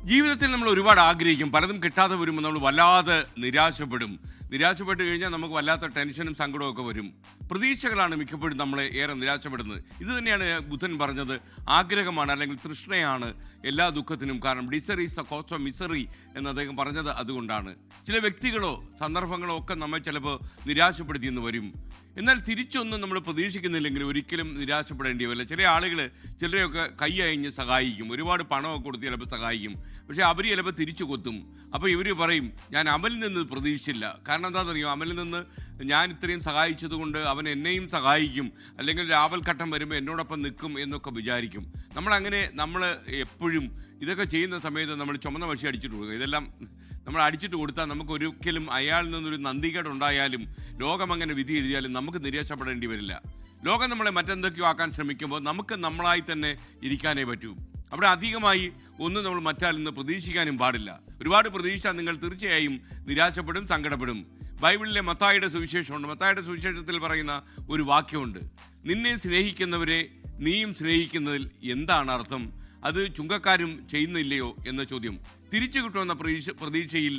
ജീവിതത്തിൽ നമ്മൾ ഒരുപാട് ആഗ്രഹിക്കും, പലതും കിട്ടാതെ വരുമ്പോൾ നമ്മൾ വല്ലാതെ നിരാശപ്പെട്ട് കഴിഞ്ഞാൽ നമുക്ക് വല്ലാത്ത ടെൻഷനും സങ്കടവും ഒക്കെ വരും. പ്രതീക്ഷകളാണ് മിക്കപ്പോഴും നമ്മളെ ഏറെ നിരാശപ്പെടുന്നത്. ഇത് തന്നെയാണ് ബുദ്ധൻ പറഞ്ഞത്, ആഗ്രഹമാണ് അല്ലെങ്കിൽ തൃഷ്ണയാണ് എല്ലാ ദുഃഖത്തിനും കാരണം. Desire is the cause of misery എന്ന് അദ്ദേഹം പറഞ്ഞത് അതുകൊണ്ടാണ്. ചില വ്യക്തികളോ സന്ദർഭങ്ങളോ ഒക്കെ നമ്മെ ചിലപ്പോൾ നിരാശപ്പെടുത്തിയെന്ന് വരും. എന്നാൽ തിരിച്ചൊന്നും നമ്മൾ പ്രതീക്ഷിക്കുന്നില്ലെങ്കിൽ ഒരിക്കലും നിരാശപ്പെടേണ്ടി വരില്ല. ചില ആളുകൾ ചിലരെയൊക്കെ കൈ അയഞ്ഞ് സഹായിക്കും, ഒരുപാട് പണമൊക്കെ കൊടുത്ത് ചിലപ്പോൾ സഹായിക്കും. പക്ഷേ അവർ ചിലപ്പോൾ തിരിച്ചു കൊത്തും. അപ്പോൾ ഇവർ പറയും, ഞാൻ അവനിൽ നിന്ന് പ്രതീക്ഷിച്ചില്ല. കാരണം എന്താണെന്നറിയോ, അവനിൽ നിന്ന് ഞാൻ ഇത്രയും സഹായിച്ചത് കൊണ്ട് അവൻ എന്നെയും സഹായിക്കും, അല്ലെങ്കിൽ രാവൽഘട്ടം വരുമ്പോൾ എന്നോടൊപ്പം നിൽക്കും എന്നൊക്കെ വിചാരിക്കും. നമ്മൾ എപ്പോഴും ഇതൊക്കെ ചെയ്യുന്ന സമയത്ത് നമ്മൾ ചുമന്ന വശി അടിച്ചിട്ട് കൊടുക്കുക. ഇതെല്ലാം നമ്മൾ അടിച്ചിട്ട് കൊടുത്താൽ നമുക്ക് ഒരിക്കലും അയാളിൽ നിന്നൊരു നന്ദികേട് ഉണ്ടായാലും ലോകം അങ്ങനെ വിധി എഴുതിയാലും നമുക്ക് നിരാശപ്പെടേണ്ടി വരില്ല. ലോകം നമ്മളെ മറ്റെന്തൊക്കെയോ ആക്കാൻ ശ്രമിക്കുമ്പോൾ നമുക്ക് നമ്മളായി തന്നെ ഇരിക്കാനേ പറ്റൂ. അവിടെ അധികമായി ഒന്നും നമ്മൾ മറ്റാളിൽ നിന്ന് പ്രതീക്ഷിക്കാനും പാടില്ല. ഒരുപാട് പ്രതീക്ഷിച്ചാൽ നിങ്ങൾ തീർച്ചയായും നിരാശപ്പെടും, സങ്കടപ്പെടും. ബൈബിളിലെ മത്തായിയുടെ സുവിശേഷമുണ്ട്. മത്തായിയുടെ സുവിശേഷത്തിൽ പറയുന്ന ഒരു വാക്യമുണ്ട്, നിന്നെ സ്നേഹിക്കുന്നവരെ നീയും സ്നേഹിക്കുന്നതിൽ എന്താണ് അർത്ഥം? അത് ചുങ്കക്കാരും ചെയ്യുന്നില്ലയോ എന്ന ചോദ്യം. തിരിച്ചു കിട്ടുമെന്ന പ്രതീക്ഷയിൽ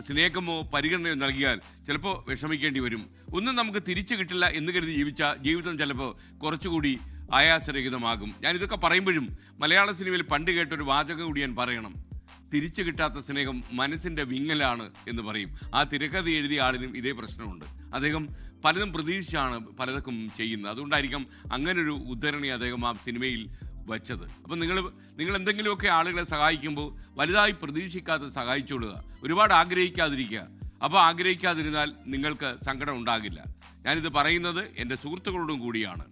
സ്നേഹമോ പരിഗണനയോ നൽകിയാൽ ചിലപ്പോൾ വിഷമിക്കേണ്ടി വരും. ഒന്നും നമുക്ക് തിരിച്ചു കിട്ടില്ല എന്ന് കരുതി ജീവിച്ച ജീവിതം ചിലപ്പോൾ കുറച്ചുകൂടി ആയാസരഹിതമാകും. ഞാനിതൊക്കെ പറയുമ്പോഴും മലയാള സിനിമയിൽ പണ്ട് കേട്ടൊരു വാചകം കൂടി ഞാൻ പറയണം, തിരിച്ചു കിട്ടാത്ത സ്നേഹം മനസ്സിൻ്റെ വിങ്ങലാണ് എന്ന് പറയും. ആ തിരക്കഥ എഴുതിയ ആളിനും ഇതേ പ്രശ്നമുണ്ട്. അദ്ദേഹം പലതും പ്രതീക്ഷിച്ചാണ് പലതൊക്കെ ചെയ്യുന്നത്. അതുകൊണ്ടായിരിക്കാം അങ്ങനൊരു ഉദ്ധരണി അദ്ദേഹം ആ സിനിമയിൽ വച്ചത്. അപ്പം നിങ്ങൾ എന്തെങ്കിലുമൊക്കെ ആളുകളെ സഹായിക്കുമ്പോൾ വലുതായി പ്രതീക്ഷിക്കാതെ സഹായിച്ചുകൊള്ളുക, ഒരുപാട് ആഗ്രഹിക്കാതിരിക്കുക. അപ്പോൾ ആഗ്രഹിക്കാതിരുന്നാൽ നിങ്ങൾക്ക് സങ്കടം ഉണ്ടാകില്ല. ഞാനിത് പറയുന്നത് എൻ്റെ സുഹൃത്തുക്കളോടും കൂടിയാണ്.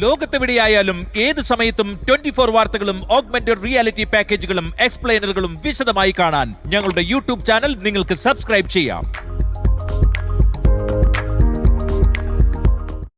ലോകത്തെവിടെയായാലും ഏത് സമയത്തും 24 വാർത്തകളും ഓഗ്മെന്റഡ് റിയാലിറ്റി പാക്കേജുകളും എക്സ്പ്ലെയിനറുകളും വിശദമായി കാണാൻ ഞങ്ങളുടെ യൂട്യൂബ് ചാനൽ നിങ്ങൾക്ക് സബ്സ്ക്രൈബ് ചെയ്യാം.